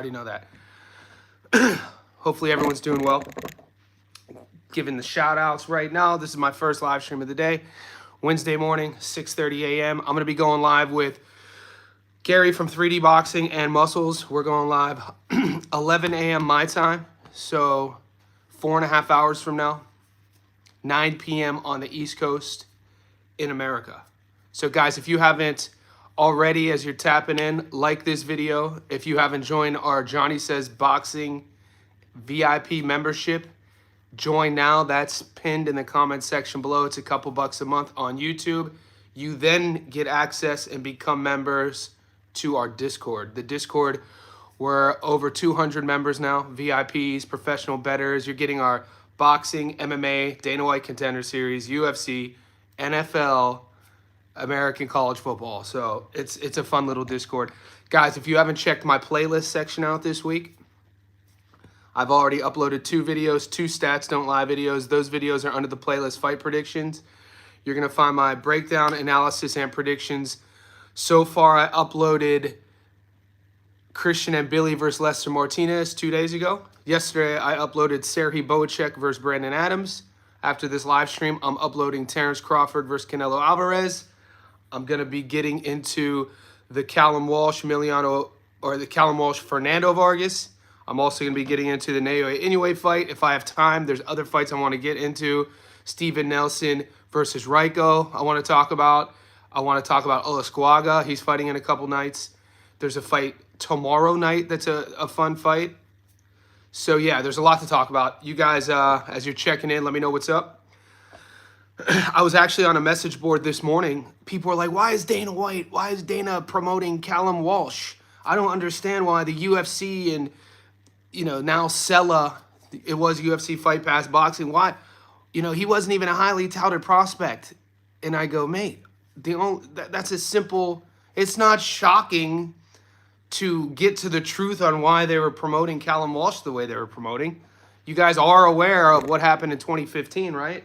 already know that. Hopefully everyone's doing well. Giving the shout outs right now. This is my first live stream of the day. Wednesday morning, 6:30 a.m. I'm going to be going live with Gary from 3D Boxing and Muscles. We're going live 11 a.m. my time. So 4.5 hours from now, 9 p.m. on the East Coast in America. So guys, if you haven't already, as you're tapping in, like this video. If you haven't joined our Johnny Says Boxing VIP membership, join now. That's pinned in the comment section below. It's a couple bucks a month on YouTube. You then get access and become members to our Discord. The Discord, we're over 200 members now, VIPs, professional bettors. You're getting our boxing, MMA, Dana White Contender Series, UFC, NFL, American college football. So it's a fun little Discord. Guys, if you haven't checked my playlist section out this week, I've already uploaded 2 videos, 2 Stats Don't Lie videos. Those videos are under the playlist Fight Predictions. You're going to find my breakdown, analysis, and predictions. So far, I uploaded Christian and Billy versus Lester Martinez 2 days ago. Yesterday, I uploaded Serhii Boacek versus Brandon Adams. After this live stream, I'm uploading Terrence Crawford versus Canelo Alvarez. I'm going to be getting into the Callum Walsh Fernando Vargas. I'm also going to be getting into the Naoya Inoue fight. If I have time, there's other fights I want to get into. Steven Nelson versus Raiko I want to talk about. I want to talk about Olasquaga. He's fighting in a couple nights. There's a fight tomorrow night that's a fun fight. So yeah, there's a lot to talk about. You guys, as you're checking in, let me know what's up. I was actually on a message board this morning. People were like, why is Dana promoting Callum Walsh? I don't understand why the UFC and, now Sella, it was UFC Fight Pass Boxing. Why? He wasn't even a highly touted prospect. And I go, mate, that's a simple, it's not shocking to get to the truth on why they were promoting Callum Walsh the way they were promoting. You guys are aware of what happened in 2015, right?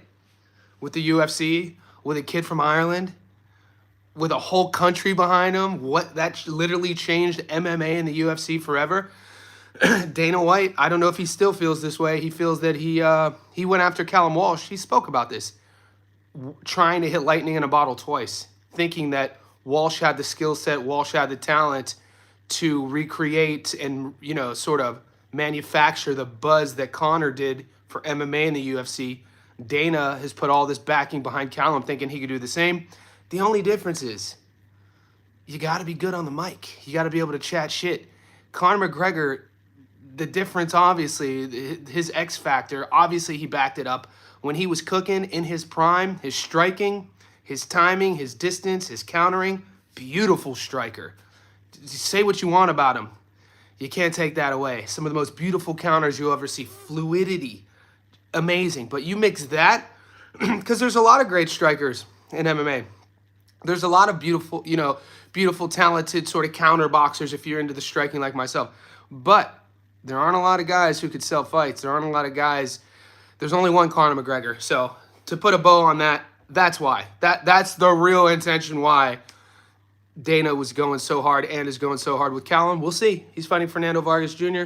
With the UFC, with a kid from Ireland, with a whole country behind him. That literally changed MMA and the UFC forever. Dana White, I don't know if he still feels this way. He feels that he went after Callum Walsh. He spoke about this, trying to hit lightning in a bottle twice, thinking that Walsh had the skill set, Walsh had the talent to recreate and, sort of manufacture the buzz that Conor did for MMA and the UFC. Dana has put all this backing behind Callum, thinking he could do the same. The only difference is you got to be good on the mic. You got to be able to chat shit. Conor McGregor, the difference, obviously, his X factor, obviously he backed it up. When he was cooking in his prime, his striking, his timing, his distance, his countering, beautiful striker. Say what you want about him. You can't take that away. Some of the most beautiful counters you'll ever see. Fluidity. Amazing. But you mix that, because there's a lot of great strikers in MMA. There's a lot of beautiful, talented sort of counter boxers if you're into the striking like myself. But there aren't a lot of guys who could sell fights. There aren't a lot of guys. There's only one Conor McGregor. So to put a bow on that, that's why. That's the real intention why Dana was going so hard and is going so hard with Callum. We'll see. He's fighting Fernando Vargas Jr.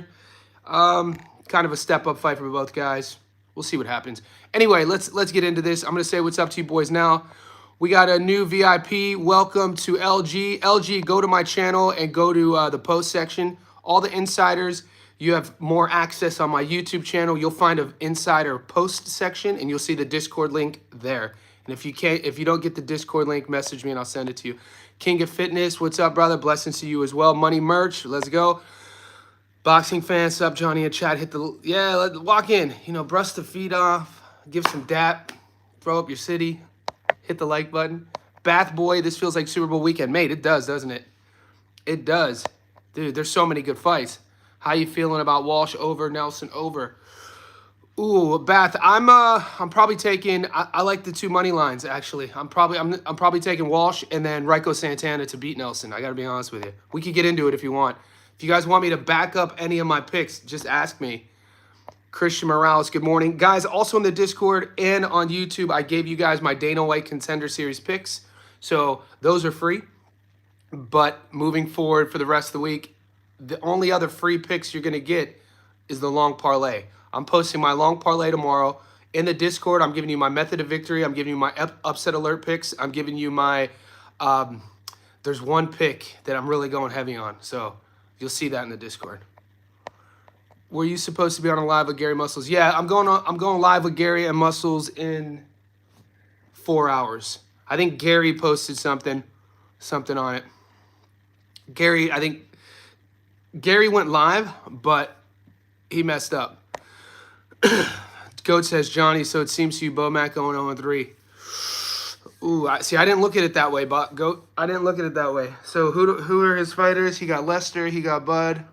Kind of a step-up fight for both guys. We'll see what happens. Anyway, let's get into this. I'm going to say what's up to you boys now. We got a new VIP. Welcome to LG. LG, go to my channel and go to the post section. All the insiders, you have more access on my YouTube channel. You'll find an insider post section, and you'll see the Discord link there. And if you don't get the Discord link, message me and I'll send it to you. King of Fitness, what's up, brother? Blessings to you as well. Money Merch, let's go. Boxing fans, up, Johnny and Chad, walk in, brush the feet off, give some dap, throw up your city, hit the like button. Bath Boy, this feels like Super Bowl weekend. Mate, it does, doesn't it? It does. Dude, there's so many good fights. How you feeling about Walsh over, Nelson over? Ooh, Bath, I'm probably taking, I like the 2 money lines, actually. I'm probably taking Walsh and then Raiko Santana to beat Nelson. I got to be honest with you. We could get into it if you want. If you guys want me to back up any of my picks, just ask me. Christian Morales, good morning. Guys, also in the Discord and on YouTube, I gave you guys my Dana White Contender Series picks. So those are free. But moving forward for the rest of the week, the only other free picks you're going to get is the long parlay. I'm posting my long parlay tomorrow. In the Discord, I'm giving you my method of victory. I'm giving you my upset alert picks. I'm giving you my, there's one pick that I'm really going heavy on. So you'll see that in the Discord. Were you supposed to be on a live with Gary Muscles? Yeah, I'm going live with Gary and Muscles in 4 hours. I think Gary posted something on it. I think Gary went live, but he messed up. Goat says, Johnny, so it seems to you Bomac going 0-3. Ooh, I didn't look at it that way, but Goat, I didn't look at it that way. So who are his fighters? He got Lester, he got Bud.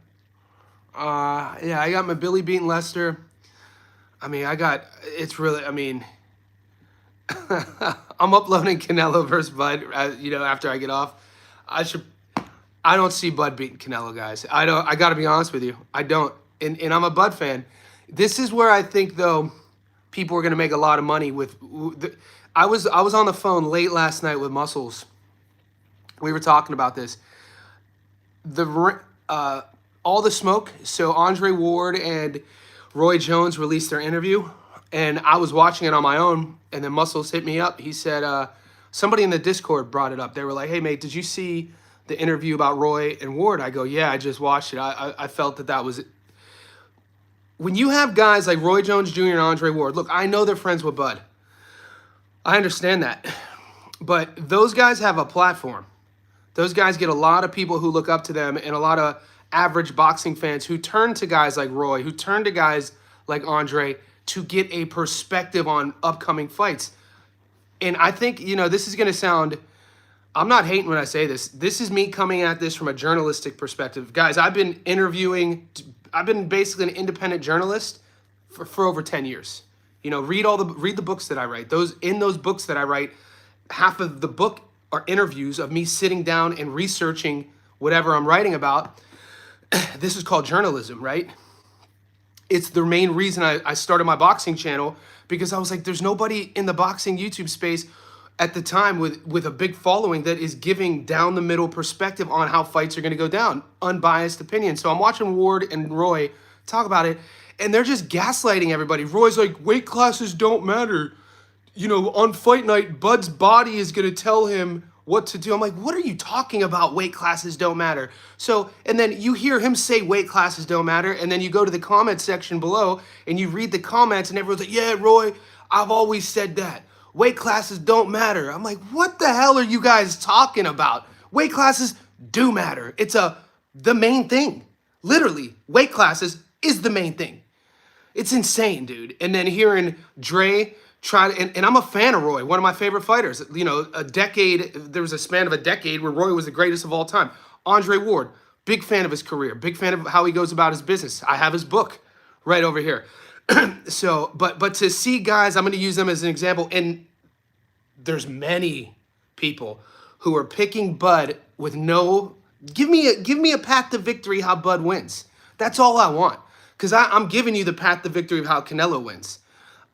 Yeah, I got my Billy beating Lester. I mean, I'm uploading Canelo versus Bud, after I get off. I don't see Bud beating Canelo, guys. I got to be honest with you. I don't. And I'm a Bud fan. This is where I think, though, people are going to make a lot of money with. I was on the phone late last night with Muscles. We were talking about this. All the smoke. So Andre Ward and Roy Jones released their interview, and I was watching it on my own. And then Muscles hit me up. He said somebody in the Discord brought it up. They were like, "Hey, mate, did you see the interview about Roy and Ward?" I go, "Yeah, I just watched it. I felt that was it." When you have guys like Roy Jones Jr. and Andre Ward, look, I know they're friends with Bud. I understand that. But those guys have a platform. Those guys get a lot of people who look up to them and a lot of average boxing fans who turn to guys like Roy, who turn to guys like Andre to get a perspective on upcoming fights. And I think, this is going to sound, I'm not hating when I say this. This is me coming at this from a journalistic perspective. Guys, I've been basically an independent journalist for over 10 years. Read the books that I write. In those books that I write, half of the book are interviews of me sitting down and researching whatever I'm writing about. This is called journalism, right? It's the main reason I started my boxing channel, because I was like, there's nobody in the boxing YouTube space at the time with a big following that is giving down the middle perspective on how fights are going to go down, unbiased opinion. So I'm watching Ward and Roy talk about it, and they're just gaslighting everybody. Roy's like, weight classes don't matter. On fight night, Bud's body is going to tell him what to do. I'm like, what are you talking about? Weight classes don't matter. So, and then you hear him say weight classes don't matter, and then you go to the comment section below and you read the comments, and everyone's like, yeah, Roy, I've always said that. Weight classes don't matter. I'm like, what the hell are you guys talking about? Weight classes do matter. It's the main thing. Literally, weight classes is the main thing. It's insane, dude. And then hearing Dre and I'm a fan of Roy, one of my favorite fighters. There was a span of a decade where Roy was the greatest of all time. Andre Ward, big fan of his career, big fan of how he goes about his business. I have his book right over here. So, but to see guys, I'm going to use them as an example, and there's many people who are picking Bud with give me a path to victory how Bud wins. That's all I want, because I'm giving you the path to victory of how Canelo wins.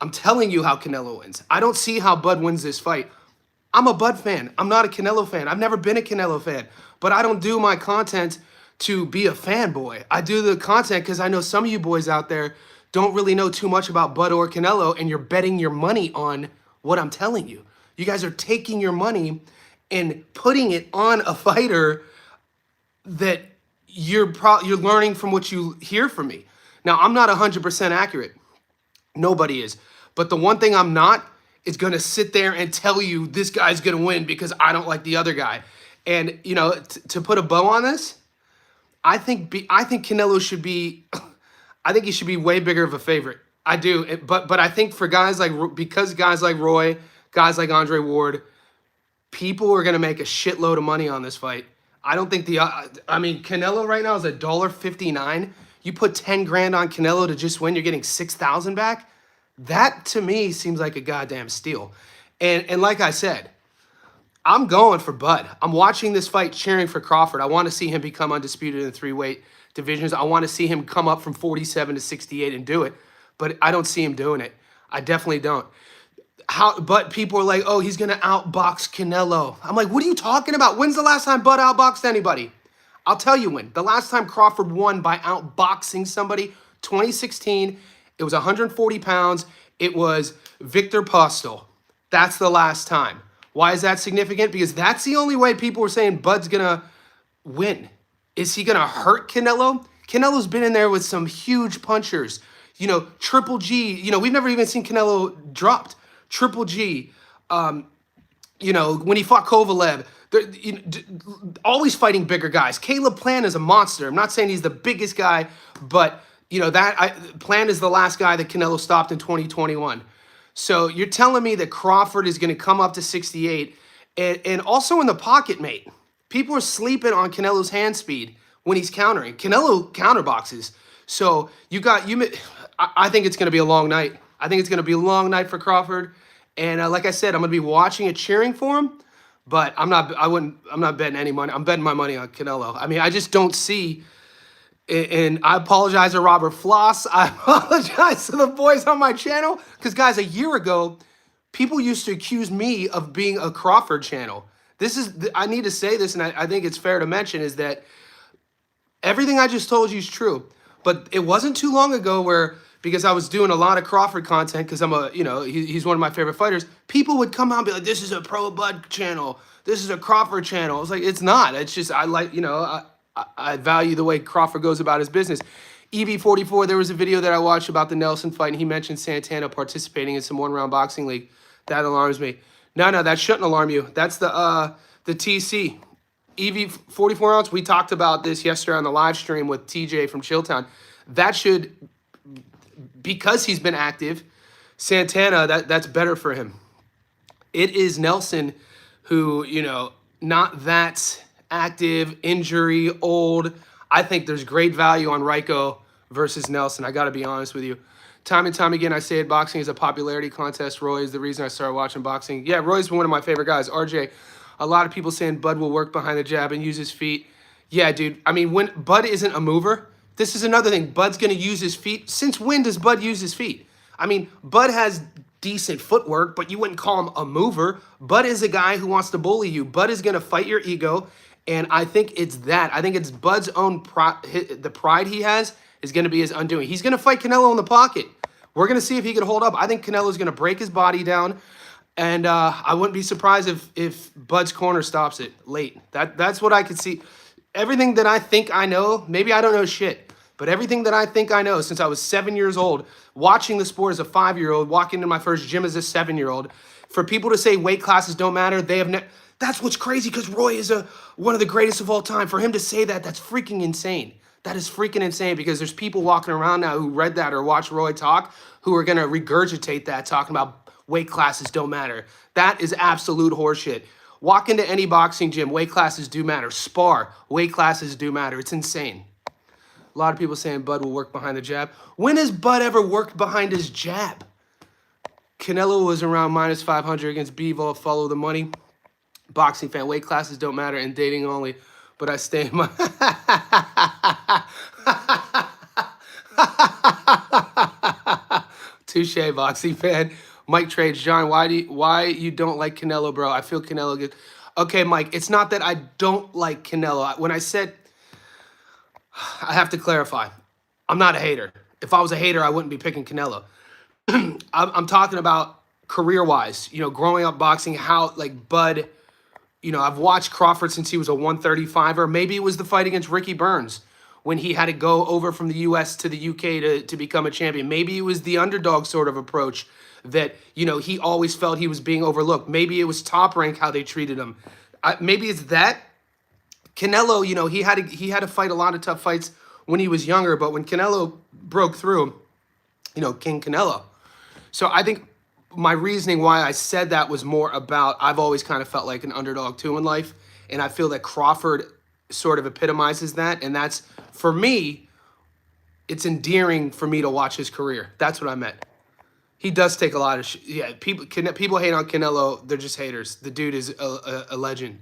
I'm telling you how Canelo wins. I don't see how Bud wins this fight. I'm a Bud fan. I'm not a Canelo fan. I've never been a Canelo fan, but I don't do my content to be a fanboy. I do the content because I know some of you boys out there don't really know too much about Bud or Canelo, and you're betting your money on what I'm telling you. You guys are taking your money and putting it on a fighter that you're learning from what you hear from me. Now, I'm not 100% accurate. Nobody is. But the one thing I'm not is going to sit there and tell you this guy's going to win because I don't like the other guy. And, to put a bow on this, I think Canelo should be, I think he should be way bigger of a favorite. I do. But I think for guys like Roy, guys like Andre Ward, people are going to make a shitload of money on this fight. I don't think Canelo right now is $1.59. You put 10 grand on Canelo to just win, you're getting 6,000 back. That to me seems like a goddamn steal. And like I said, I'm going for Bud. I'm watching this fight, cheering for Crawford. I want to see him become undisputed in the 3-weight divisions. I want to see him come up from 47 to 68 and do it. But I don't see him doing it. I definitely don't. But people are like, oh, he's going to outbox Canelo. I'm like, what are you talking about? When's the last time Bud outboxed anybody? I'll tell you when. The last time Crawford won by outboxing somebody, 2016, it was 140 pounds. It was Victor Postel. That's the last time. Why is that significant? Because that's the only way people were saying Bud's going to win. Is he going to hurt Canelo? Canelo's been in there with some huge punchers. You know, Triple G. You know, we've never even seen Canelo dropped. Triple G. You know, when he fought Kovalev. Always fighting bigger guys. Caleb Plant is a monster. I'm not saying he's the biggest guy, but, you know, Plant is the last guy that Canelo stopped in 2021. So you're telling me that Crawford is going to come up to 68 and also in the pocket, mate. People are sleeping on Canelo's hand speed when he's countering. Canelo counterboxes. So I think it's going to be a long night. I think it's going to be a long night for Crawford. And like I said, I'm going to be watching it, cheering for him. But I'm not betting any money. I'm betting my money on Canelo. I mean, I just don't see. And I apologize to Robert Floss. I apologize to the boys on my channel. Because, guys, a year ago, people used to accuse me of being a Crawford channel. I need to say this, and I think it's fair to mention, is that everything I just told you is true. But it wasn't too long ago where, because I was doing a lot of Crawford content, because he's one of my favorite fighters, people would come out and be like, this is a pro Bud channel. This is a Crawford channel. I was like, it's not. It's just, I value the way Crawford goes about his business. EV44, there was a video that I watched about the Nelson fight, and he mentioned Santana participating in some one-round boxing league. That alarms me. No, that shouldn't alarm you. That's the TC. EV44 ounce, we talked about this yesterday on the live stream with TJ from Chilltown. That should, because he's been active, Santana, that's better for him. It is Nelson who, not that active, injury, old. I think there's great value on Ryko versus Nelson. I got to be honest with you. Time and time again, I say it, boxing is a popularity contest. Roy is the reason I started watching boxing. Yeah, Roy's one of my favorite guys. RJ, a lot of people saying Bud will work behind the jab and use his feet. Yeah, dude. I mean, when Bud isn't a mover, this is another thing. Bud's going to use his feet. Since when does Bud use his feet? I mean, Bud has decent footwork, but you wouldn't call him a mover. Bud is a guy who wants to bully you. Bud is going to fight your ego, and I think it's that. I think it's Bud's own the pride he has is going to be his undoing. He's going to fight Canelo in the pocket. We're going to see if he can hold up. I think Canelo's going to break his body down, and I wouldn't be surprised if Bud's corner stops it late. That's what I could see. Everything that I think I know, maybe I don't know shit, but everything that I think I know since I was 7 years old, watching the sport as a 5-year-old, walking into my first gym as a 7-year-old, for people to say weight classes don't matter, that's what's crazy because Roy is one of the greatest of all time. For him to say that, that's freaking insane. That is freaking insane because there's people walking around now who read that or watched Roy talk who are going to regurgitate that, talking about weight classes don't matter. That is absolute horseshit. Walk into any boxing gym, weight classes do matter. Spar, weight classes do matter. It's insane. A lot of people saying Bud will work behind the jab. When has Bud ever worked behind his jab? Canelo was around minus 500 against Bivol. Follow the money. Boxing fan, weight classes don't matter and dating only. But I stay in my... Touche, boxing fan. Mike trades. John, why you don't like Canelo, bro? I feel Canelo good. Okay, Mike, it's not that I don't like Canelo. When I said... I have to clarify. I'm not a hater. If I was a hater, I wouldn't be picking Canelo. I'm talking about career-wise. Growing up boxing, how, Bud... I've watched Crawford since he was a 135er. Maybe it was the fight against Ricky Burns when he had to go over from the U.S. to the U.K. to become a champion. Maybe it was the underdog sort of approach that, he always felt he was being overlooked. Maybe it was Top Rank how they treated him. Maybe it's that. Canelo, he had to fight a lot of tough fights when he was younger, but when Canelo broke through, King Canelo. So I think my reasoning why I said that was more about I've always kind of felt like an underdog too in life, and I feel that Crawford sort of epitomizes that, and that's, for me, it's endearing for me to watch his career. That's what I meant. He does take a lot of people hate on Canelo. They're just haters. The dude is a legend.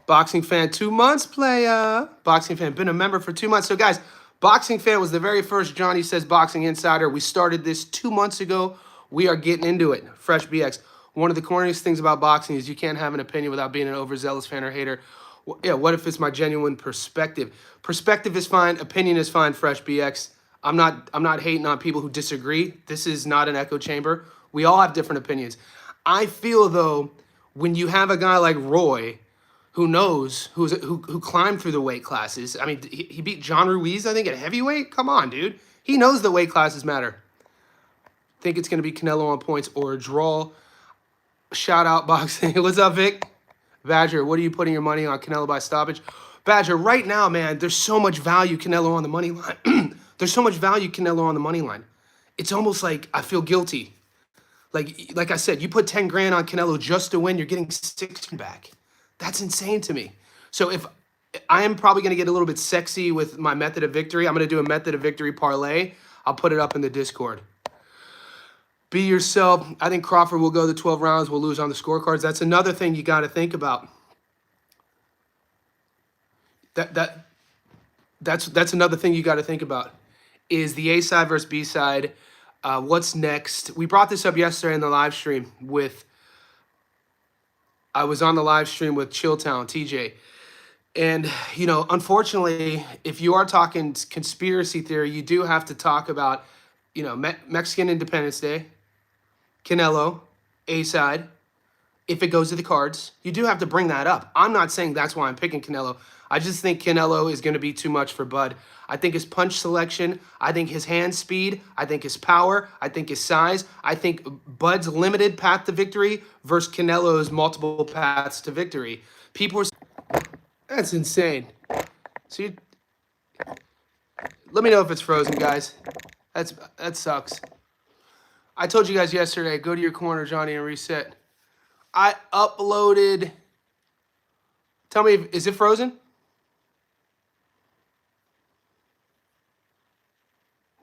Boxing fan, 2 months, playa. Boxing fan, been a member for 2 months. So, guys, Boxing fan was the very first Johnny Says Boxing Insider. We started this 2 months ago. We are getting into it. Fresh BX. One of the corniest things about boxing is you can't have an opinion without being an overzealous fan or hater. Yeah, what if it's my genuine perspective? Perspective is fine. Opinion is fine. Fresh BX. I'm not hating on people who disagree. This is not an echo chamber. We all have different opinions. I feel though, when you have a guy like Roy, who knows who climbed through the weight classes. I mean, he beat John Ruiz, I think, at heavyweight. Come on, dude. He knows the weight classes matter. Think it's gonna be Canelo on points or a draw. Shout out boxing. What's up, Vic? Badger, what are you putting your money on? Canelo by stoppage? Badger, right now, man, there's so much value Canelo on the money line. There's so much value Canelo on the money line. It's almost like I feel guilty. Like I said, you put 10 grand on Canelo just to win, you're getting 6 back. That's insane to me. So if I am probably going to get a little bit sexy with my method of victory, I'm going to do a method of victory parlay. I'll put it up in the Discord. Be yourself. I think Crawford will go the 12 rounds. We'll lose on the scorecards. That's another thing you got to think about. That's another thing you got to think about is the A side versus B side. What's next? We brought this up yesterday in the live stream with. I was on the live stream with Chilltown TJ, and you know, unfortunately, if you are talking conspiracy theory, you do have to talk about, you know, Mexican Independence Day. Canelo, A side, if it goes to the cards, you do have to bring that up. I'm not saying that's why I'm picking Canelo. I just think Canelo is going to be too much for Bud. I think his punch selection, I think his hand speed, I think his power, I think his size, I think Bud's limited path to victory versus Canelo's multiple paths to victory. People are, that's insane. See, let me know if it's frozen, guys. That sucks. I told you guys yesterday, go to your corner, Johnny, and reset. I uploaded. Tell me, is it frozen?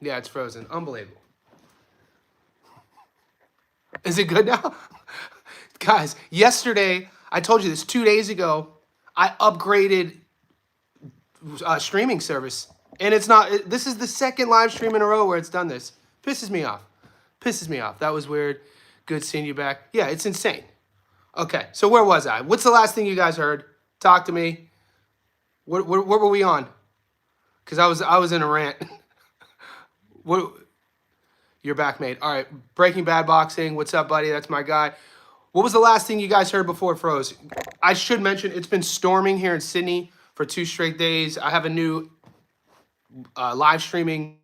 Yeah, it's frozen. Unbelievable. Is it good now? Guys, yesterday, I told you this 2 days ago, I upgraded streaming service. And it's not, this is the second live stream in a row where it's done this. Pisses me off. Pisses me off. That was weird. Good seeing you back. Yeah, it's insane. Okay, so where was I? What's the last thing you guys heard? Talk to me. What were we on? Because I was in a rant. What? You're back, mate. All right, Breaking Bad Boxing. What's up, buddy? That's my guy. What was the last thing you guys heard before it froze? I should mention it's been storming here in Sydney for 2 straight days. I have a new live streaming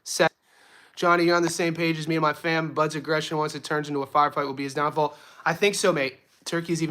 set. Johnny, you're on the same page as me and my fam. Bud's aggression, once it turns into a firefight, will be his downfall. I think so, mate. Turkey's even